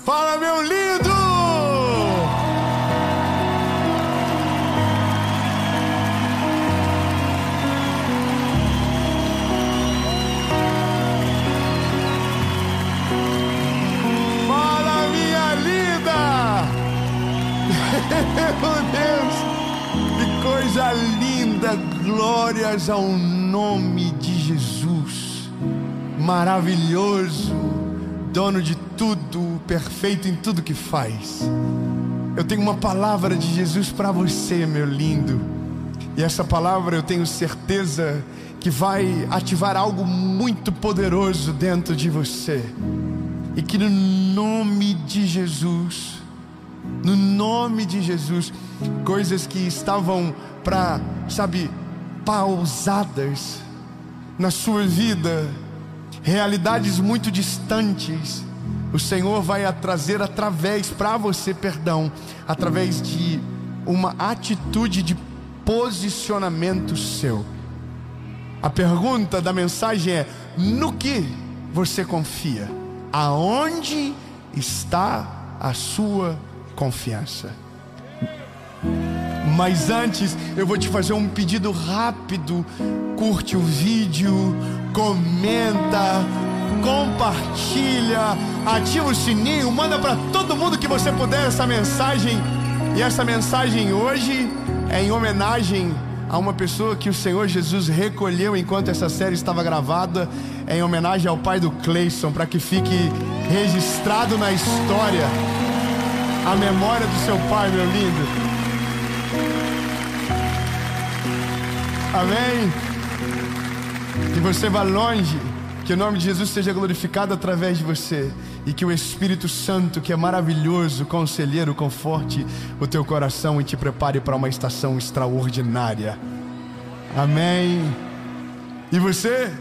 Fala, meu lindo! Fala, minha linda! Meu Deus! Que coisa linda! Glórias ao nome de Jesus! Maravilhoso! Dono de tudo, perfeito em tudo que faz. Eu tenho uma palavra de Jesus para você, meu lindo. E essa palavra eu tenho certeza que vai ativar algo muito poderoso dentro de você. E que no nome de Jesus, coisas que estavam pausadas na sua vida, realidades muito distantes, o Senhor vai trazer através de uma atitude de posicionamento seu. A pergunta da mensagem é: no que você confia? Aonde está a sua confiança? Mas antes, eu vou te fazer um pedido rápido. Curte o vídeo, comenta, compartilha, ativa o sininho, manda para todo mundo que você puder essa mensagem. E essa mensagem hoje é em homenagem a uma pessoa que o Senhor Jesus recolheu enquanto essa série estava gravada. É em homenagem ao pai do Cleison, para que fique registrado na história a memória do seu pai, meu lindo. Amém? Que você vá longe, que o nome de Jesus seja glorificado através de você, e que o Espírito Santo, que é maravilhoso, conselheiro, conforte o teu coração e te prepare para uma estação extraordinária. Amém? E você?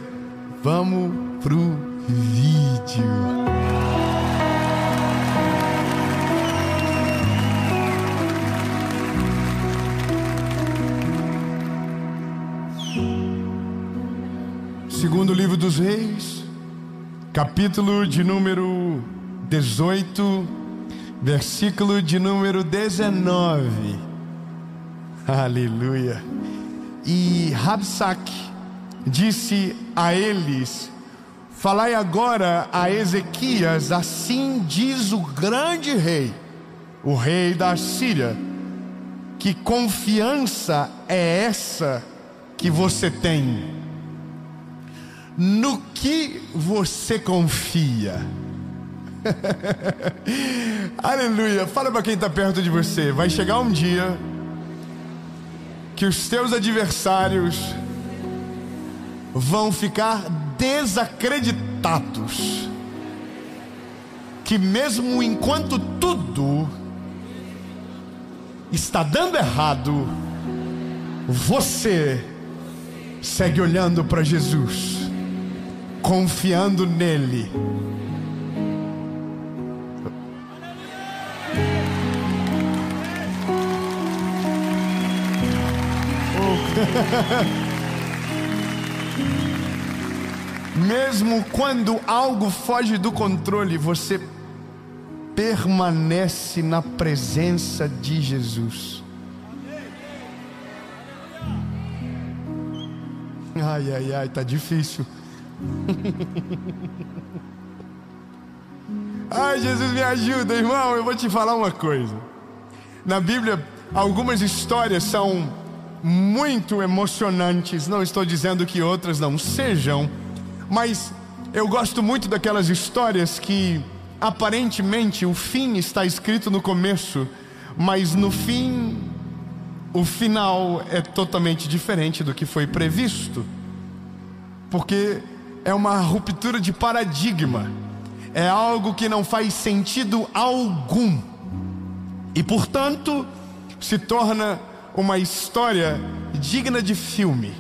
Vamos pro vídeo. Segundo livro dos Reis, capítulo de número 18, versículo de número 19. Aleluia. E Rabsaque disse a eles: falai agora a Ezequias, assim diz o grande rei, o rei da Síria, que confiança é essa que você tem? No que você confia? Aleluia. Fala para quem está perto de você. Vai chegar um dia que os teus adversários vão ficar desacreditados, que mesmo enquanto tudo está dando errado, você segue olhando para Jesus, confiando nele. Mesmo quando algo foge do controle, você permanece na presença de Jesus. Ai, tá difícil. Ai, Jesus, me ajuda, irmão. Eu vou te falar uma coisa. Na Bíblia, algumas histórias são muito emocionantes. Não estou dizendo que outras não sejam, mas eu gosto muito daquelas histórias que aparentemente o fim está escrito no começo, mas no fim, o final é totalmente diferente do que foi previsto, porque é uma ruptura de paradigma, é algo que não faz sentido algum, e portanto se torna uma história digna de filme,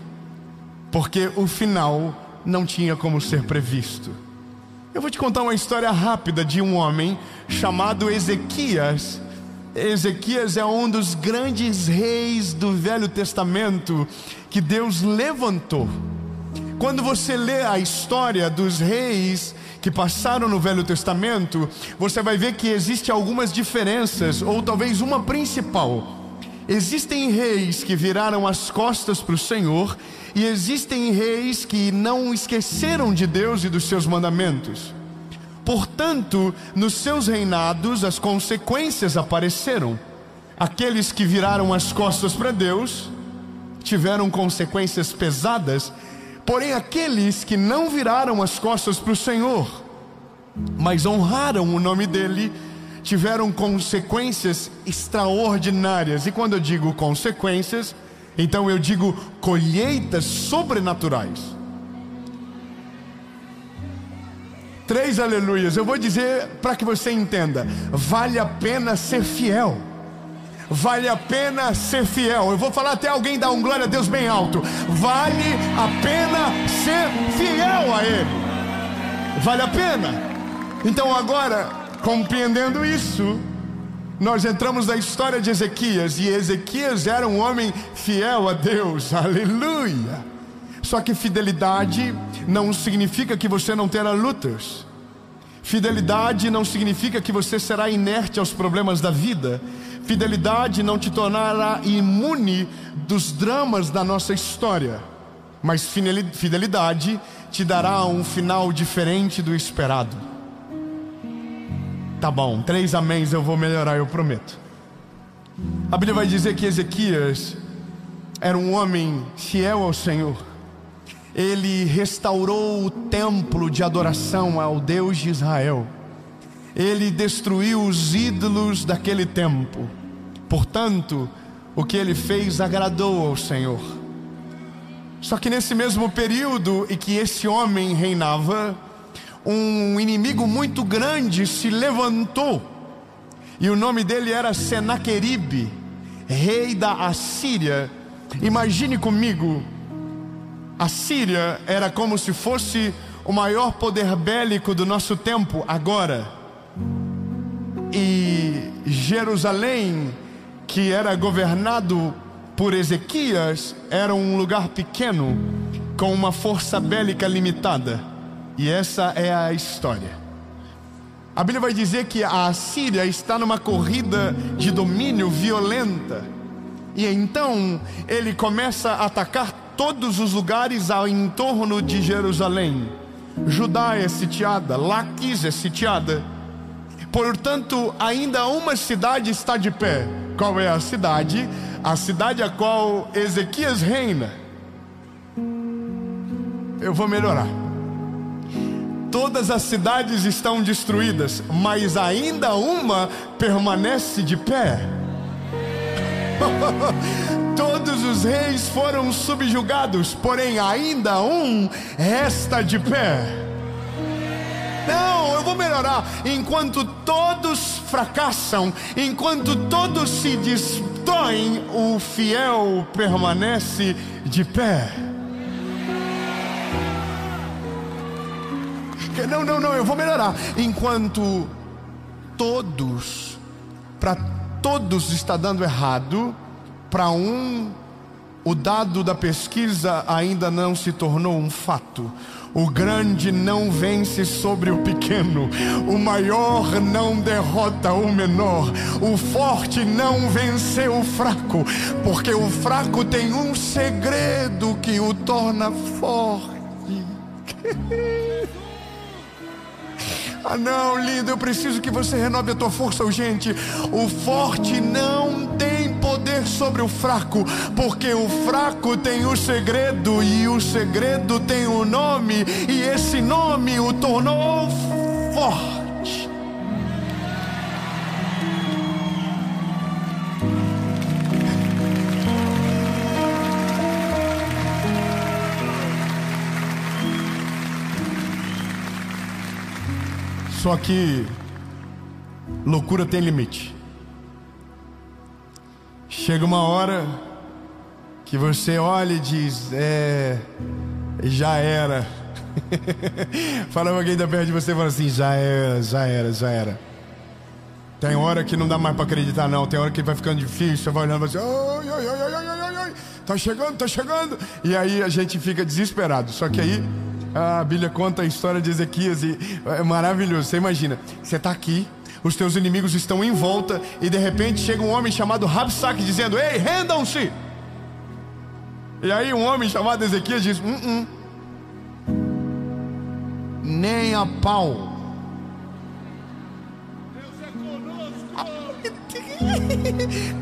porque o final não tinha como ser previsto. Eu vou te contar uma história rápida de um homem chamado Ezequias. Ezequias é um dos grandes reis do Velho Testamento que Deus levantou. Quando você lê a história dos reis que passaram no Velho Testamento, você vai ver que existem algumas diferenças, ou talvez uma principal. Existem reis que viraram as costas para o Senhor, e existem reis que não esqueceram de Deus e dos seus mandamentos. Portanto, nos seus reinados as consequências apareceram. Aqueles que viraram as costas para Deus tiveram consequências pesadas, porém aqueles que não viraram as costas para o Senhor, mas honraram o nome dele, tiveram consequências extraordinárias. E quando eu digo consequências, então eu digo colheitas sobrenaturais. 3 aleluias. Eu vou dizer para que você entenda: vale a pena ser fiel. Vale a pena ser fiel. Eu vou falar até alguém dar um glória a Deus bem alto. Vale a pena ser fiel a Ele. Vale a pena. Então agora, compreendendo isso, nós entramos na história de Ezequias. E Ezequias era um homem fiel a Deus. Aleluia. Só que fidelidade não significa que você não terá lutas. Fidelidade não significa que você será inerte aos problemas da vida. Fidelidade não te tornará imune dos dramas da nossa história. Mas fidelidade te dará um final diferente do esperado. Tá bom, 3 améns, eu vou melhorar, eu prometo. A Bíblia vai dizer que Ezequias era um homem fiel ao Senhor. Ele restaurou o templo de adoração ao Deus de Israel. Ele destruiu os ídolos daquele tempo. Portanto, o que ele fez agradou ao Senhor. Só que nesse mesmo período em que esse homem reinava, um inimigo muito grande se levantou. E o nome dele era Senaqueribe, rei da Assíria. Imagine comigo, a Síria era como se fosse o maior poder bélico do nosso tempo agora. E Jerusalém, que era governado por Ezequias, era um lugar pequeno, com uma força bélica limitada. E essa é a história. A Bíblia vai dizer que a Assíria está numa corrida de domínio violenta. E então ele começa a atacar todos os lugares ao entorno de Jerusalém. Judá é sitiada, Laquis é sitiada. Portanto, ainda uma cidade está de pé. Qual é a cidade? A cidade a qual Ezequias reina. Eu vou melhorar. Todas as cidades estão destruídas, mas ainda uma permanece de pé. Todos os reis foram subjugados, porém ainda um resta de pé. Não, eu vou melhorar. Enquanto todos fracassam, enquanto todos se destroem, o fiel permanece de pé. Não, eu vou melhorar. Enquanto todos, para todos está dando errado, para um, o dado da pesquisa ainda não se tornou um fato. O grande não vence sobre o pequeno, o maior não derrota o menor, o forte não venceu o fraco, porque o fraco tem um segredo que o torna forte. Ah não, lindo, eu preciso que você renove a tua força urgente. O forte não tem poder sobre o fraco, porque o fraco tem o segredo, e o segredo tem o nome, e esse nome o tornou forte. Só que loucura tem limite. Chega uma hora que você olha e diz: já era. Fala pra quem tá perto de você e fala assim: já era. Tem hora que não dá mais pra acreditar não. Tem hora que vai ficando difícil. Você vai olhando e vai assim: ai, tá chegando. E aí a gente fica desesperado. Só que aí A Bíblia conta a história de Ezequias e é maravilhoso. Você imagina, você está aqui, os teus inimigos estão em volta e de repente chega um homem chamado Rabsaque dizendo: ei, rendam-se! E aí um homem chamado Ezequias diz: nem a pau.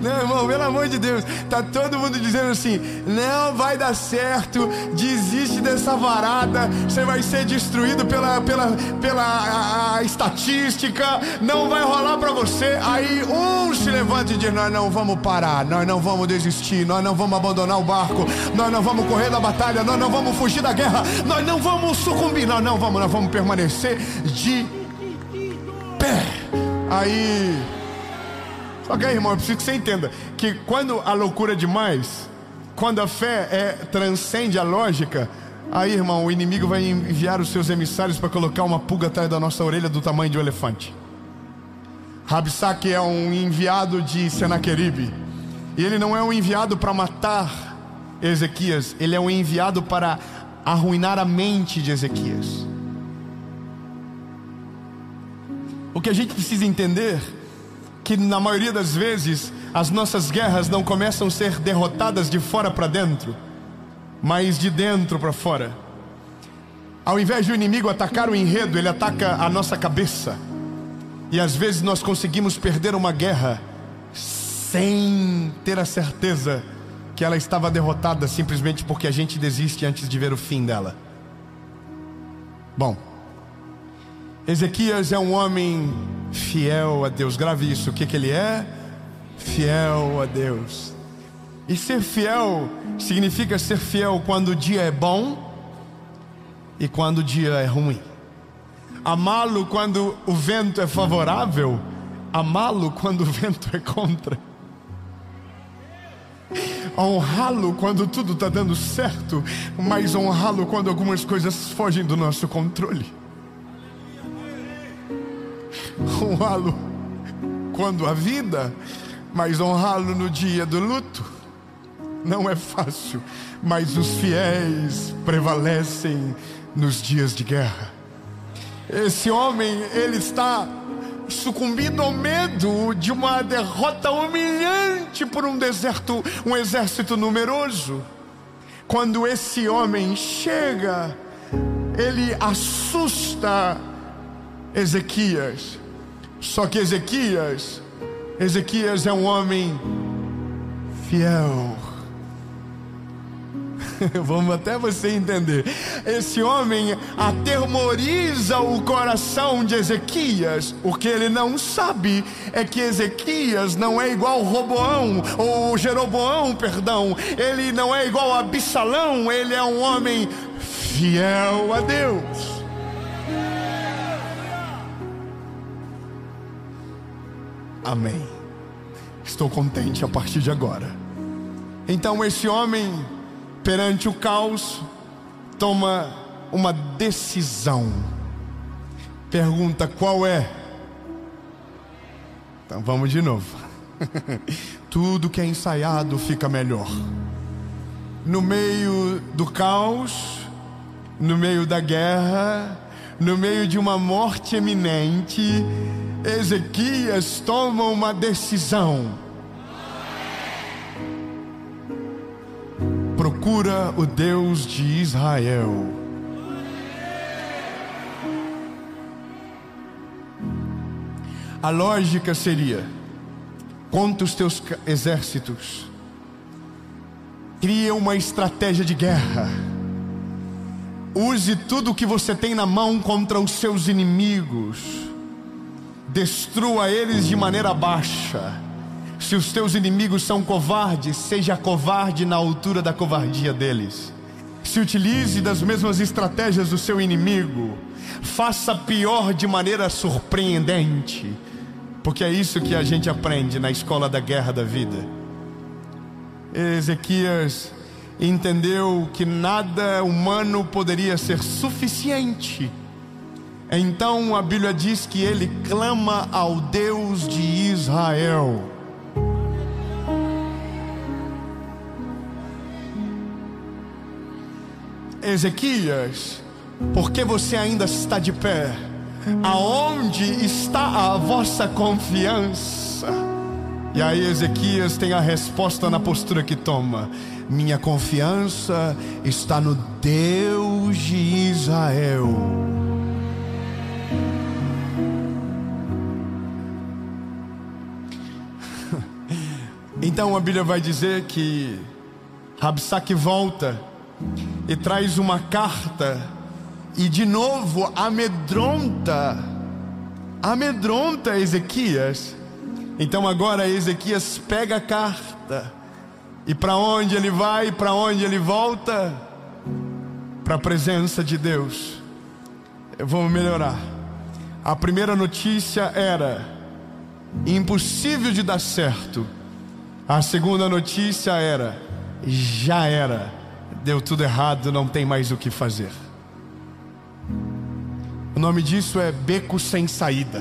Não, irmão, pelo amor de Deus, tá todo mundo dizendo assim: não vai dar certo, desiste dessa varada, você vai ser destruído pela estatística, não vai rolar pra você. Aí um se levanta e diz: nós não vamos parar, nós não vamos desistir, nós não vamos abandonar o barco, nós não vamos correr da batalha, nós não vamos fugir da guerra, nós não vamos sucumbir, nós vamos permanecer de pé. Aí... Ok, irmão, eu preciso que você entenda que quando a loucura é demais, quando a fé transcende a lógica, aí, irmão, o inimigo vai enviar os seus emissários para colocar uma pulga atrás da nossa orelha do tamanho de um elefante. Rabsaque é um enviado de Senaqueribe, e ele não é um enviado para matar Ezequias, ele é um enviado para arruinar a mente de Ezequias. O que a gente precisa entender que na maioria das vezes as nossas guerras não começam a ser derrotadas de fora para dentro, mas de dentro para fora. Ao invés do inimigo atacar o enredo, ele ataca a nossa cabeça. E às vezes nós conseguimos perder uma guerra sem ter a certeza que ela estava derrotada, simplesmente porque a gente desiste antes de ver o fim dela. Bom, Ezequias é um homem fiel a Deus. Grave isso. O que ele é? Fiel a Deus. E ser fiel significa ser fiel quando o dia é bom e quando o dia é ruim. Amá-lo quando o vento é favorável, amá-lo quando o vento é contra. Honrá-lo quando tudo está dando certo, mas honrá-lo quando algumas coisas fogem do nosso controle. Honrá-lo quando a vida, mas honrá-lo no dia do luto. Não é fácil, mas os fiéis prevalecem nos dias de guerra. Esse homem, ele está sucumbindo ao medo de uma derrota humilhante por um exército numeroso. Quando esse homem chega, ele assusta Ezequias. Só que Ezequias é um homem fiel. Vamos até você entender. Esse homem atemoriza o coração de Ezequias. O que ele não sabe é que Ezequias não é igual Jeroboão, perdão. Ele não é igual a Absalão. Ele é um homem fiel a Deus. Amém. Estou contente a partir de agora. Então esse homem, perante o caos, toma uma decisão. Pergunta: qual é? Então vamos de novo. Tudo que é ensaiado fica melhor. No meio do caos, no meio da guerra, no meio de uma morte iminente, Ezequias toma uma decisão. Procura o Deus de Israel. A lógica seria: conta os teus exércitos, cria uma estratégia de guerra, use tudo o que você tem na mão contra os seus inimigos, destrua eles de maneira baixa. Se os teus inimigos são covardes, seja covarde na altura da covardia deles. Se utilize das mesmas estratégias do seu inimigo, faça pior de maneira surpreendente, porque é isso que a gente aprende na escola da guerra da vida. Ezequias entendeu que nada humano poderia ser suficiente. Então a Bíblia diz que ele clama ao Deus de Israel. Ezequias Por que você ainda está de pé? Aonde está a vossa confiança? E aí Ezequias tem a resposta na postura que toma: minha confiança está no Deus de Israel. Então a Bíblia vai dizer que Rabsaque volta e traz uma carta e de novo amedronta Ezequias. Então agora Ezequias pega a carta e para onde ele vai, para onde ele volta? Para a presença de Deus. Eu vou melhorar. A primeira notícia era impossível de dar certo. A segunda notícia era: já era, deu tudo errado, não tem mais o que fazer. O nome disso é beco sem saída.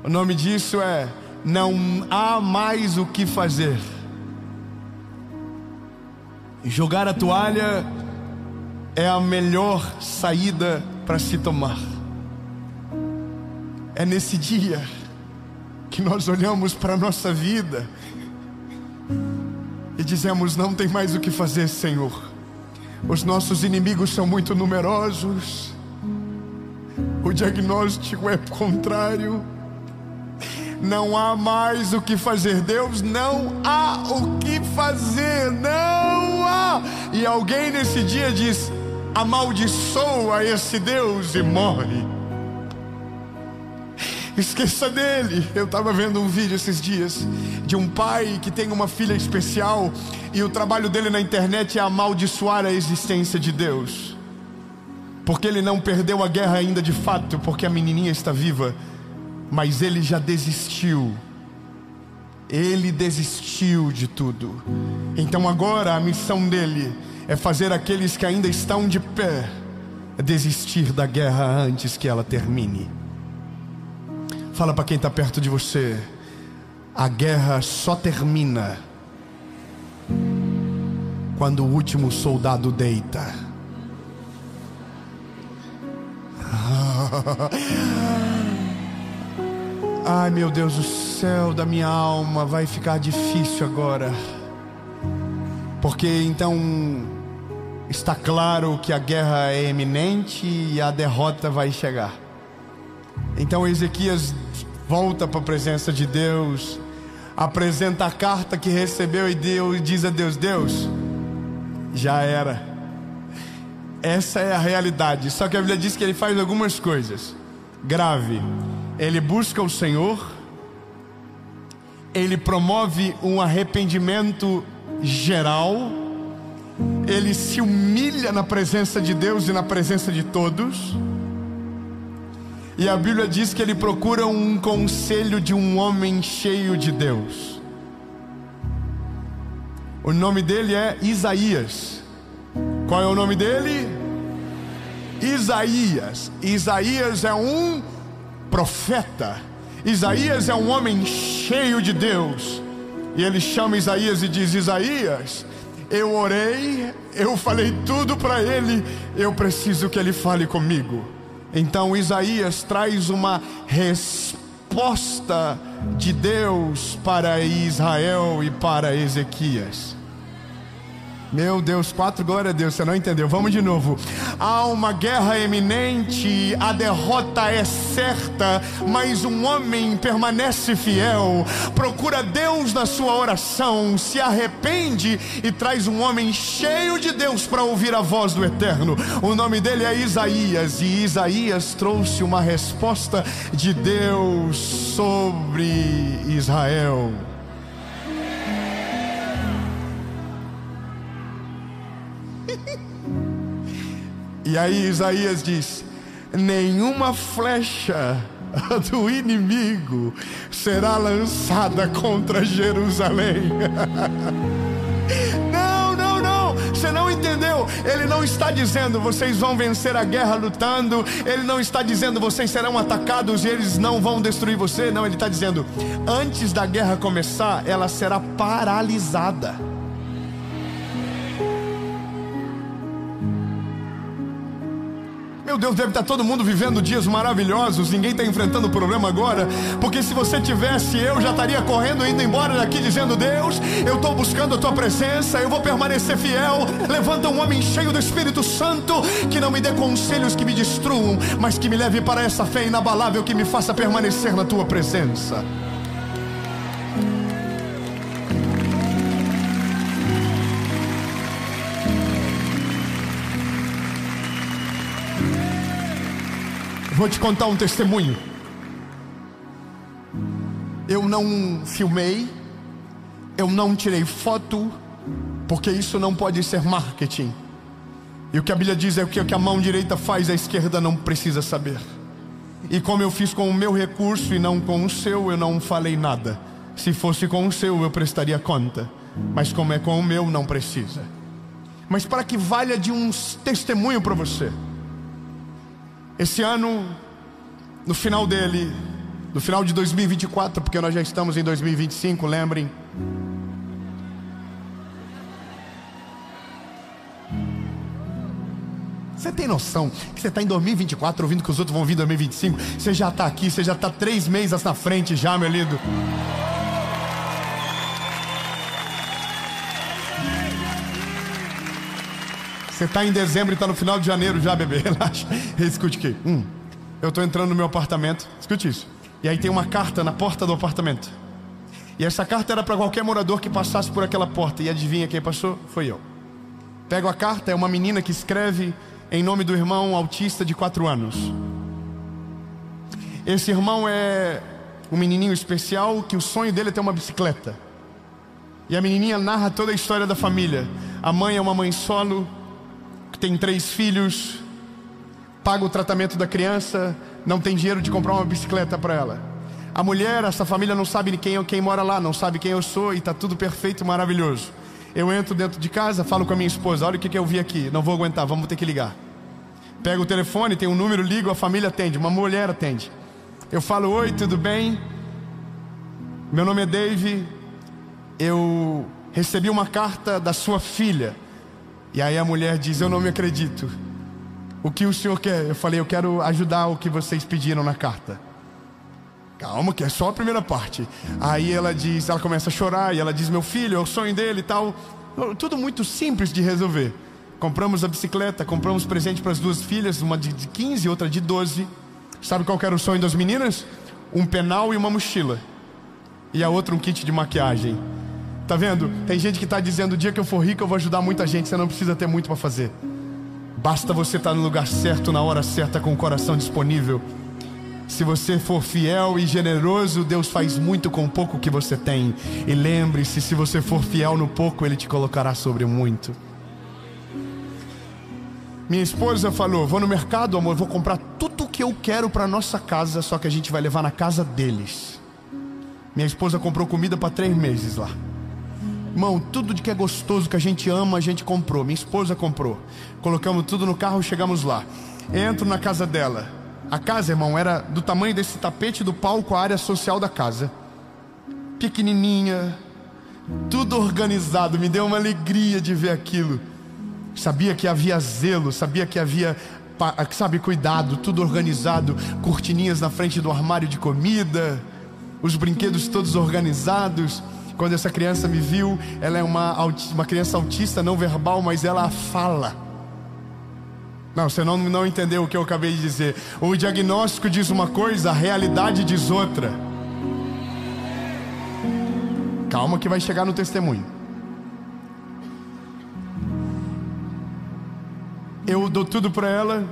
O nome disso é: não há mais o que fazer. Jogar a toalha é a melhor saída para se tomar. É nesse dia que nós olhamos para a nossa vida e dizemos: não tem mais o que fazer, Senhor. Os nossos inimigos são muito numerosos. O diagnóstico é contrário. Não há mais o que fazer. Deus, não há o que fazer. Não há. E alguém nesse dia diz: amaldiçoa esse Deus e morre. Esqueça dele. Eu estava vendo um vídeo esses dias de um pai que tem uma filha especial e o trabalho dele na internet é amaldiçoar a existência de Deus, porque ele não perdeu a guerra ainda de fato, porque a menininha está viva, mas ele já desistiu. Ele desistiu de tudo. Então agora a missão dele é fazer aqueles que ainda estão de pé desistir da guerra antes que ela termine. Fala para quem está perto de você: a guerra só termina quando o último soldado deita. Ai, meu Deus do céu da minha alma, vai ficar difícil agora, porque então está claro que a guerra é iminente e a derrota vai chegar. Então Ezequias volta para a presença de Deus, apresenta a carta que recebeu e diz a Deus: Deus, já era. Essa é a realidade. Só que a Bíblia diz que ele faz algumas coisas grave. Ele busca o Senhor, ele promove um arrependimento geral, ele se humilha na presença de Deus e na presença de todos. E a Bíblia diz que ele procura um conselho de um homem cheio de Deus. O nome dele é Isaías. Qual é o nome dele? Isaías. Isaías é um profeta. Isaías é um homem cheio de Deus. E ele chama Isaías e diz: Isaías, eu orei, eu falei tudo para ele, eu preciso que ele fale comigo. Então Isaías traz uma resposta de Deus para Israel e para Ezequias. Meu Deus, 4, glória a Deus, você não entendeu, vamos de novo. Há uma guerra eminente, a derrota é certa, mas um homem permanece fiel, procura Deus na sua oração, se arrepende e traz um homem cheio de Deus para ouvir a voz do Eterno. O nome dele é Isaías, e Isaías trouxe uma resposta de Deus sobre Israel. E aí Isaías diz: nenhuma flecha do inimigo será lançada contra Jerusalém. Não, você não entendeu. Ele não está dizendo vocês vão vencer a guerra lutando. Ele não está dizendo vocês serão atacados e eles não vão destruir você. Não, ele está dizendo: antes da guerra começar, ela será paralisada. Meu Deus, deve estar todo mundo vivendo dias maravilhosos, ninguém está enfrentando problema agora, porque se você tivesse, eu já estaria correndo, indo embora daqui dizendo: Deus, eu estou buscando a tua presença, eu vou permanecer fiel. Levanta um homem cheio do Espírito Santo, que não me dê conselhos que me destruam, mas que me leve para essa fé inabalável, que me faça permanecer na tua presença. Vou te contar um testemunho. Eu não filmei, eu não tirei foto, porque isso não pode ser marketing. E o que a Bíblia diz é que o que a mão direita faz, a esquerda não precisa saber. E como eu fiz com o meu recurso e não com o seu, eu não falei nada. Se fosse com o seu, eu prestaria conta, mas como é com o meu, não precisa. Mas para que valha de um testemunho para você, esse ano, no final dele, no final de 2024, porque nós já estamos em 2025, lembrem. Você tem noção que você está em 2024 ouvindo que os outros vão vir em 2025? Você já está aqui, você já está 3 meses na frente já, meu lindo. Você está em dezembro e está no final de janeiro já, bebê, relaxa. Escute aqui. Eu estou entrando no meu apartamento, escute isso. E aí tem uma carta na porta do apartamento. E essa carta era para qualquer morador que passasse por aquela porta. E adivinha quem passou? Foi eu. Pego a carta, é uma menina que escreve em nome do irmão autista de 4 anos. Esse irmão é um menininho especial que o sonho dele é ter uma bicicleta. E a menininha narra toda a história da família. A mãe é uma mãe solo, que tem 3 filhos, paga o tratamento da criança, não tem dinheiro de comprar uma bicicleta para ela. A mulher, essa família não sabe quem mora lá, não sabe quem eu sou, e está tudo perfeito e maravilhoso. Eu entro dentro de casa, falo com a minha esposa: olha o que eu vi aqui, não vou aguentar, vamos ter que ligar. Pego o telefone, tem um número, ligo, a família atende, uma mulher atende. Eu falo: oi, tudo bem? Meu nome é Dave, eu recebi uma carta da sua filha. E aí a mulher diz: eu não me acredito. O que o senhor quer? Eu falei: eu quero ajudar o que vocês pediram na carta. Calma, que é só a primeira parte. Aí ela começa a chorar e ela diz: meu filho, é o sonho dele e tal. Tudo muito simples de resolver. Compramos a bicicleta, compramos presente para as 2 filhas, uma de 15 e outra de 12. Sabe qual que era o sonho das meninas? Um penal e uma mochila. E a outra um kit de maquiagem. Tá vendo? Tem gente que está dizendo: o dia que eu for rico eu vou ajudar muita gente. Você não precisa ter muito para fazer. Basta você estar no lugar certo, na hora certa, com o coração disponível. Se você for fiel e generoso, Deus faz muito com o pouco que você tem. E lembre-se, se você for fiel no pouco, Ele te colocará sobre o muito. Minha esposa falou: vou no mercado, amor, vou comprar tudo o que eu quero para nossa casa, só que a gente vai levar na casa deles. Minha esposa comprou comida para 3 meses lá. Irmão, tudo de que é gostoso, que a gente ama, a gente comprou. Minha esposa comprou. Colocamos tudo no carro, chegamos lá. Entro na casa dela. A casa, irmão, era do tamanho desse tapete do palco, a área social da casa. Pequenininha, tudo organizado. Me deu uma alegria de ver aquilo. Sabia que havia zelo, sabia que havia, cuidado, tudo organizado. Cortininhas na frente do armário de comida, os brinquedos todos organizados. Quando essa criança me viu, ela é uma criança autista não verbal, mas ela fala. Não, você não entendeu o que eu acabei de dizer. O diagnóstico diz uma coisa, a realidade diz outra. Calma que vai chegar no testemunho. Eu dou tudo para ela.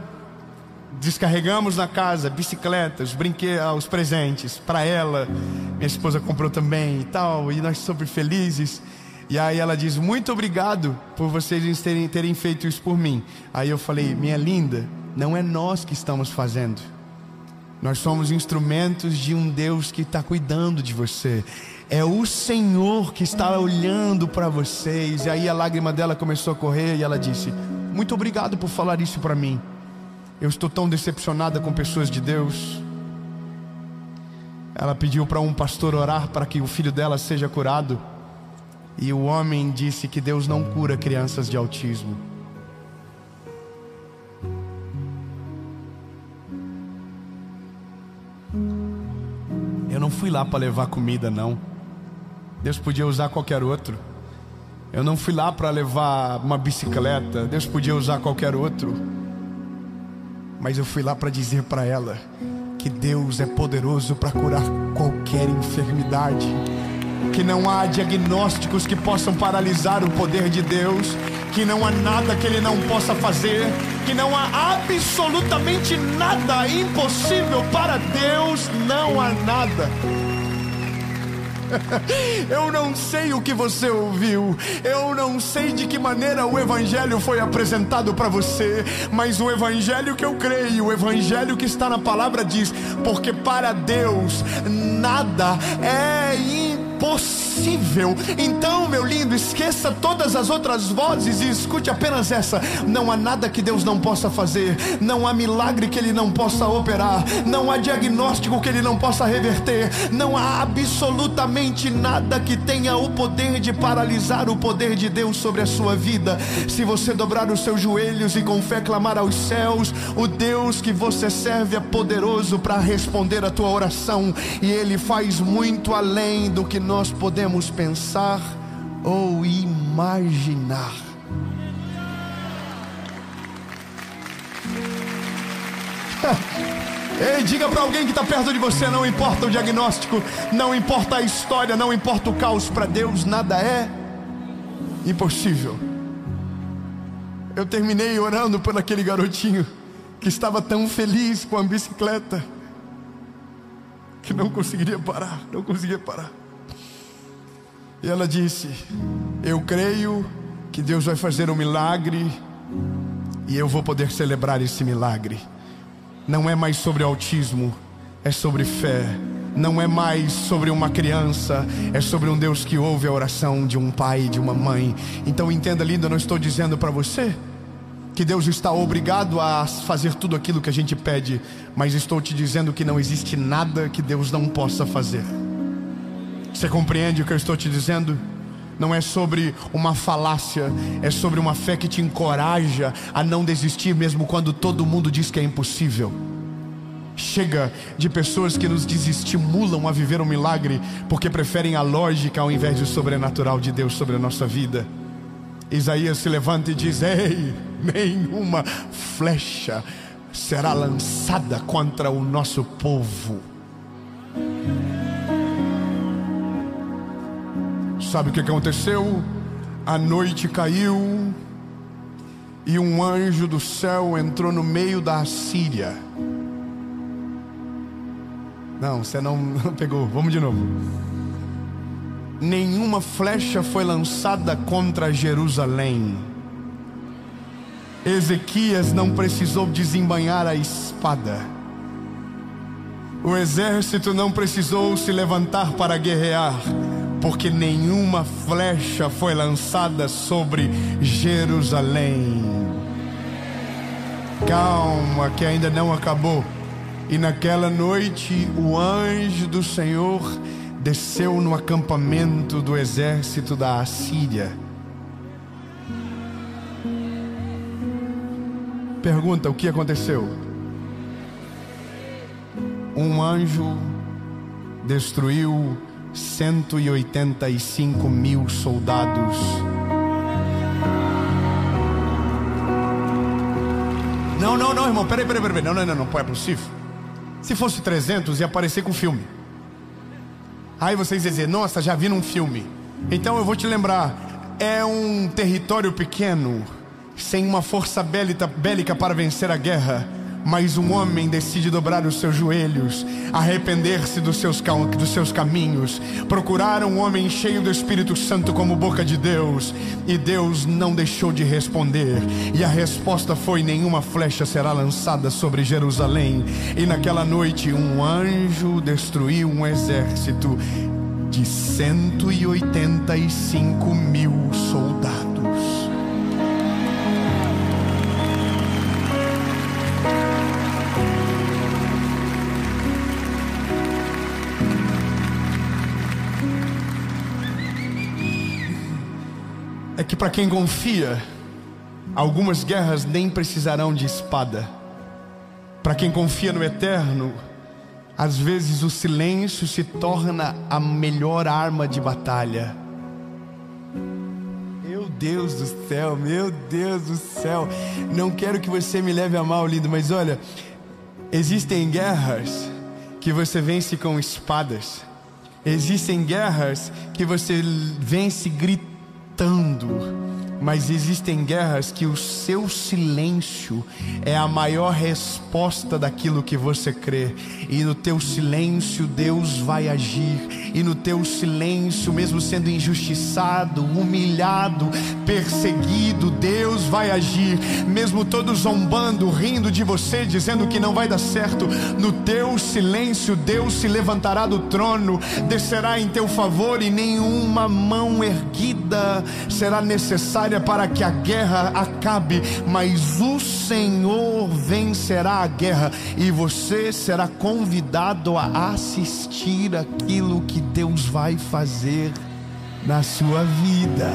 Descarregamos na casa, bicicletas, brinquedos, os presentes para ela. Minha esposa comprou também e tal, e nós super felizes. E aí ela diz: muito obrigado por vocês terem feito isso por mim. Aí eu falei: minha linda, não é nós que estamos fazendo. Nós somos instrumentos de um Deus que está cuidando de você. É o Senhor que está olhando para vocês. E aí a lágrima dela começou a correr e ela disse: muito obrigado por falar isso para mim. Eu estou tão decepcionada com pessoas de Deus. Ela pediu para um pastor orar para que o filho dela seja curado. E o homem disse que Deus não cura crianças de autismo. não fui lá para levar comida, não. Deus podia usar qualquer outro. Eu não fui lá para levar uma bicicleta. Deus podia usar qualquer outro. Mas eu fui lá para dizer para ela que Deus é poderoso para curar qualquer enfermidade, que não há diagnósticos que possam paralisar o poder de Deus, que não há nada que Ele não possa fazer, que não há absolutamente nada impossível para Deus. Não há nada. Eu não sei o que você ouviu, eu não sei de que maneira o Evangelho foi apresentado para você, mas o Evangelho que eu creio, o Evangelho que está na palavra diz: porque para Deus nada é impossível. Então, meu lindo, esqueça todas as outras vozes e escute apenas essa: não há nada que Deus não possa fazer, não há milagre que Ele não possa operar, não há diagnóstico que Ele não possa reverter, não há absolutamente nada que tenha o poder de paralisar o poder de Deus sobre a sua vida. Se você dobrar os seus joelhos e com fé clamar aos céus, o Deus que você serve é poderoso para responder a tua oração, e Ele faz muito além do que nós podemos pensar ou imaginar. Ei, diga para alguém que está perto de você: não importa o diagnóstico, não importa a história, não importa o caos, para Deus nada é impossível. Eu terminei orando por aquele garotinho que estava tão feliz com a bicicleta que não conseguia parar. E ela disse: eu creio que Deus vai fazer um milagre e eu vou poder celebrar esse milagre. Não é mais sobre autismo, é sobre fé. Não é mais sobre uma criança, é sobre um Deus que ouve a oração de um pai e de uma mãe. Então entenda, lindo, eu não estou dizendo para você que Deus está obrigado a fazer tudo aquilo que a gente pede, mas estou te dizendo que não existe nada que Deus não possa fazer. Você compreende o que eu estou te dizendo? Não é sobre uma falácia, é sobre uma fé que te encoraja a não desistir mesmo quando todo mundo diz que é impossível. Chega de pessoas que nos desestimulam a viver um milagre porque preferem a lógica ao invés do sobrenatural de Deus sobre a nossa vida. Isaías se levanta e diz: ei, nenhuma flecha será lançada contra o nosso povo. Sabe o que aconteceu? A noite caiu e um anjo do céu entrou no meio da Assíria. Não, você não pegou. Vamos de novo. Nenhuma flecha foi lançada contra Jerusalém. Ezequias não precisou desembainhar a espada. O exército não precisou se levantar para guerrear, porque nenhuma flecha foi lançada sobre Jerusalém. Calma, que ainda não acabou. E naquela noite o anjo do Senhor desceu no acampamento do exército da Assíria. Pergunta: o que aconteceu? Um anjo destruiu 185 mil soldados. Não, irmão, peraí, não é possível. Se fosse 300, ia aparecer com filme. Aí vocês iam dizer: nossa, já vi num filme. Então eu vou te lembrar: é um território pequeno, sem uma força bélica para vencer a guerra, mas um homem decide dobrar os seus joelhos, arrepender-se dos seus caminhos, procurar um homem cheio do Espírito Santo como boca de Deus, e Deus não deixou de responder, e a resposta foi: nenhuma flecha será lançada sobre Jerusalém. E naquela noite um anjo destruiu um exército de 185 mil soldados. É que para quem confia, algumas guerras nem precisarão de espada. Para quem confia no eterno, Às vezes o silêncio se torna a melhor arma de batalha. Meu Deus do céu, meu Deus do céu. Não quero que você me leve a mal, lindo, mas olha, existem guerras que você vence com espadas. Existem guerras que você vence gritando. Mas existem guerras que o seu silêncio é a maior resposta daquilo que você crê. E no teu silêncio Deus vai agir. E no teu silêncio, mesmo sendo injustiçado, humilhado, perseguido, Deus vai agir. Mesmo todos zombando, rindo de você, dizendo que não vai dar certo, no teu silêncio Deus se levantará do trono, descerá em teu favor, e nenhuma mão erguida será necessária para que a guerra acabe, mas o Senhor vencerá a guerra, e você será convidado a assistir aquilo que Deus vai fazer na sua vida.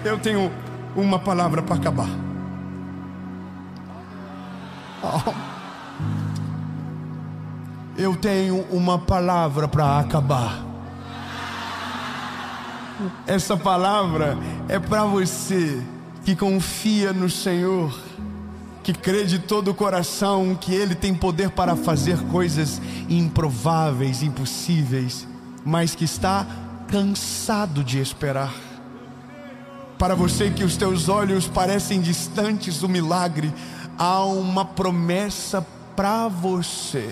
Eu tenho uma palavra para acabar. Eu tenho uma palavra para acabar. Essa palavra é para você que confia no Senhor, que crê de todo o coração que Ele tem poder para fazer coisas improváveis, impossíveis, mas que está cansado de esperar. Para você que os teus olhos parecem distantes do milagre, há uma promessa para você.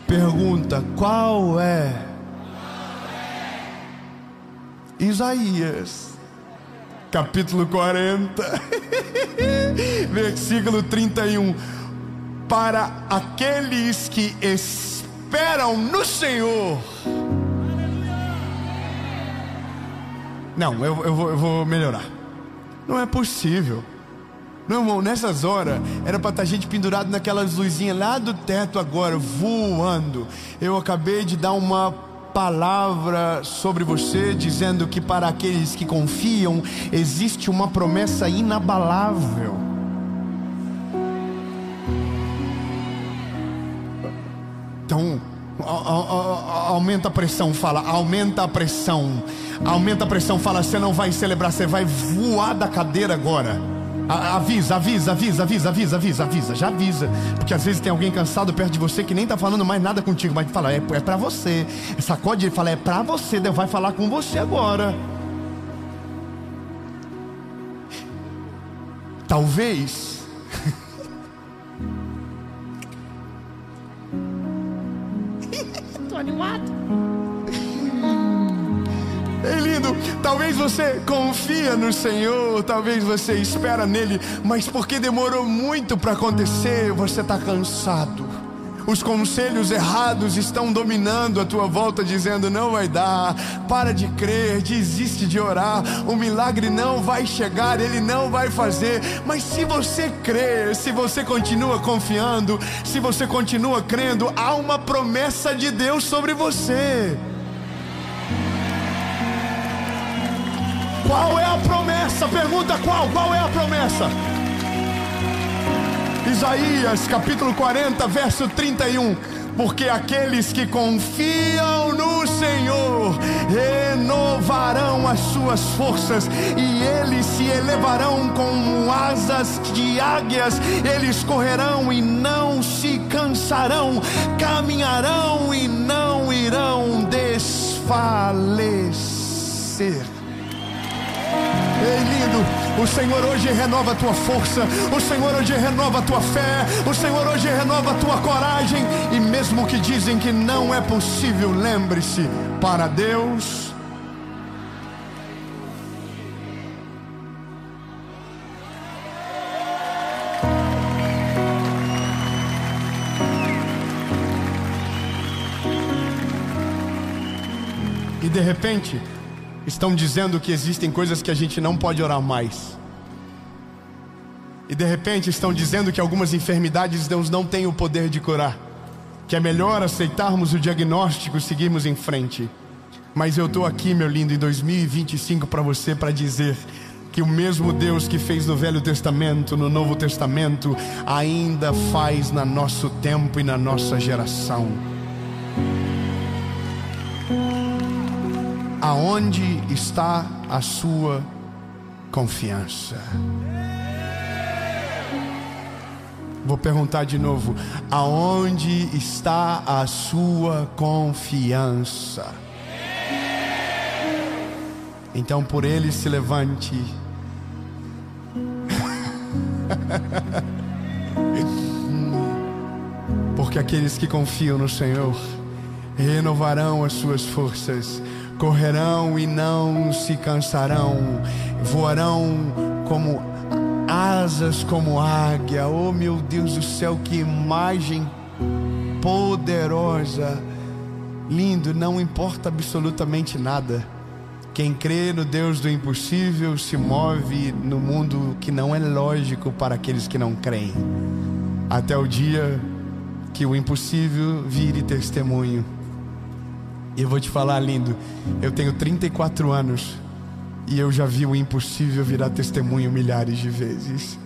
Pergunta: qual é? Isaías, capítulo 40, versículo 31. Para aqueles que esperam no Senhor. Não, eu vou melhorar. Não é possível. Não, irmão, nessas horas era para estar gente pendurada naquelas luzinhas lá do teto agora, voando. Eu acabei de dar uma palavra sobre você, dizendo que para aqueles que confiam existe uma promessa inabalável. Então, aumenta a pressão, fala, aumenta a pressão. Aumenta a pressão, fala, você não vai celebrar, você vai voar da cadeira agora. Avisa, já avisa. Porque às vezes tem alguém cansado perto de você que nem tá falando mais nada contigo, mas fala, é pra você. Sacode ele, fala, é pra você, Deus vai falar com você agora. Talvez tô animado. Ei, lindo, talvez você confia no Senhor, talvez você espera nele, mas porque demorou muito para acontecer, você está cansado. Os conselhos errados estão dominando a tua volta, dizendo, não vai dar, para de crer, desiste de orar, o milagre não vai chegar, ele não vai fazer. Mas se você crer, se você continua confiando, se você continua crendo, há uma promessa de Deus sobre você. Qual é a promessa? Pergunta qual é a promessa? Isaías capítulo 40, verso 31. Porque aqueles que confiam no Senhor renovarão as suas forças, e eles se elevarão com asas de águias. Eles correrão e não se cansarão, caminharão e não irão desfalecer. Ei, lindo, o Senhor hoje renova a tua força, o Senhor hoje renova a tua fé, o Senhor hoje renova a tua coragem. E mesmo que dizem que não é possível, lembre-se, para Deus e de repente estão dizendo que existem coisas que a gente não pode orar mais. E de repente estão dizendo que algumas enfermidades Deus não tem o poder de curar, que é melhor aceitarmos o diagnóstico e seguirmos em frente. Mas eu estou aqui, meu lindo, em 2025 para você, para dizer que o mesmo Deus que fez no Velho Testamento, no Novo Testamento, ainda faz no nosso tempo e na nossa geração. Aonde está a sua confiança? Vou perguntar de novo: aonde está a sua confiança? Então por ele se levante. Porque aqueles que confiam no Senhor renovarão as suas forças, correrão e não se cansarão, voarão como asas como águia. Oh meu Deus do céu, que imagem poderosa. Lindo, não importa absolutamente nada. Quem crê no Deus do impossível se move no mundo que não é lógico para aqueles que não creem, até o dia que o impossível vire testemunho. E eu vou te falar, lindo, eu tenho 34 anos e eu já vi o impossível virar testemunho milhares de vezes.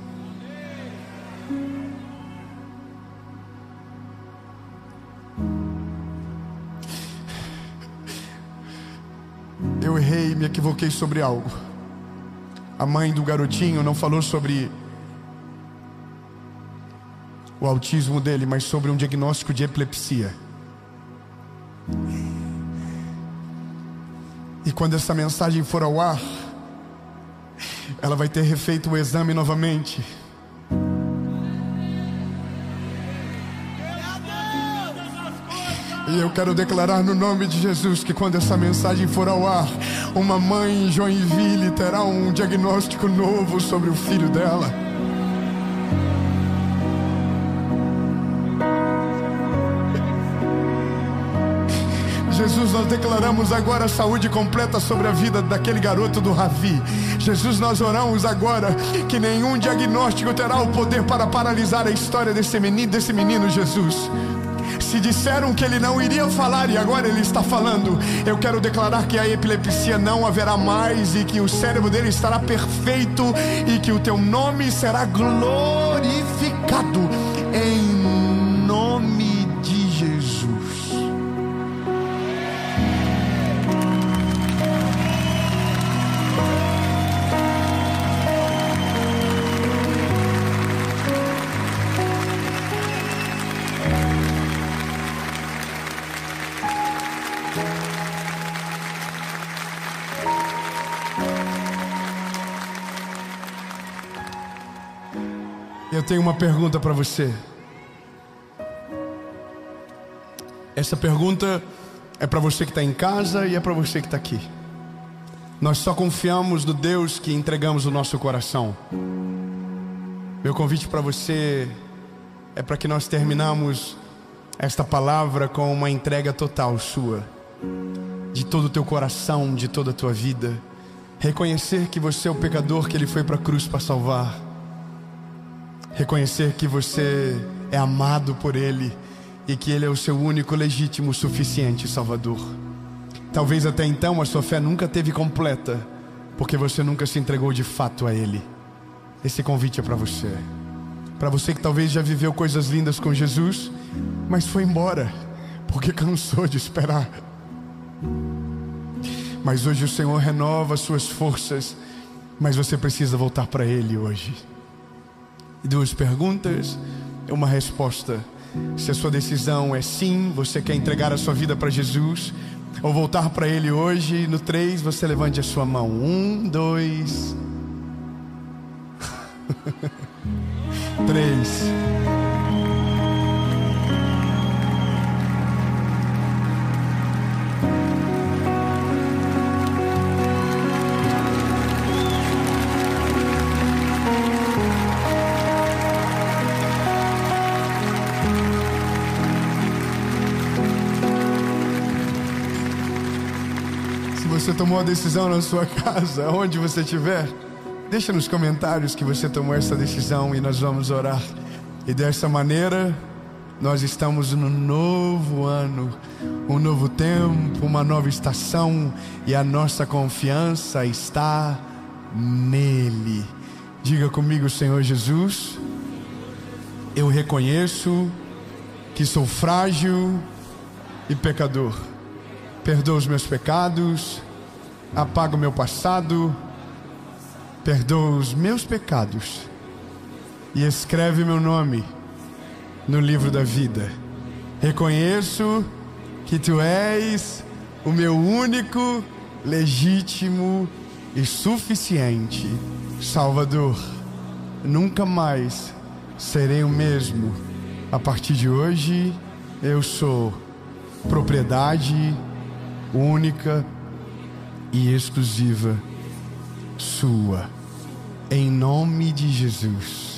Eu errei, me equivoquei sobre algo. A mãe do garotinho não falou sobre o autismo dele, mas sobre um diagnóstico de epilepsia. E quando essa mensagem for ao ar, ela vai ter refeito o exame novamente. E eu quero declarar no nome de Jesus que quando essa mensagem for ao ar, uma mãe em Joinville terá um diagnóstico novo sobre o filho dela. Jesus, nós declaramos agora saúde completa sobre a vida daquele garoto do Ravi. Jesus, nós oramos agora que nenhum diagnóstico terá o poder para paralisar a história desse menino, Jesus. Se disseram que ele não iria falar e agora ele está falando, eu quero declarar que a epilepsia não haverá mais e que o cérebro dele estará perfeito e que o teu nome será glorificado em nome de Jesus. Eu tenho uma pergunta para você. Essa pergunta é para você que está em casa e é para você que está aqui. Nós só confiamos no Deus que entregamos o nosso coração. Meu convite para você é para que nós terminamos esta palavra com uma entrega total sua, de todo o teu coração, de toda a tua vida. Reconhecer que você é o pecador que Ele foi para a cruz para salvar. Reconhecer que você é amado por Ele e que Ele é o seu único, legítimo, suficiente Salvador. Talvez até então a sua fé nunca teve completa, porque você nunca se entregou de fato a Ele. Esse convite é para você. Para você que talvez já viveu coisas lindas com Jesus, mas foi embora, porque cansou de esperar. Mas hoje o Senhor renova as suas forças, mas você precisa voltar para Ele hoje. 2 perguntas, uma resposta. Se a sua decisão é sim, você quer entregar a sua vida para Jesus ou voltar para Ele hoje, no 3 você levante a sua mão. 1, 2 3. Você tomou a decisão na sua casa, onde você estiver, deixa nos comentários que você tomou essa decisão e nós vamos orar. E dessa maneira, Nós estamos no novo ano, um novo tempo, uma nova estação, e a nossa confiança está nele. Diga comigo: Senhor Jesus, eu reconheço que sou frágil e pecador. Perdoa os meus pecados, apaga o meu passado, perdoa os meus pecados e escreve meu nome no livro da vida. Reconheço que Tu és o meu único, legítimo e suficiente Salvador. Nunca mais serei o mesmo. A partir de hoje, eu sou propriedade única e exclusiva Sua. Em nome de Jesus.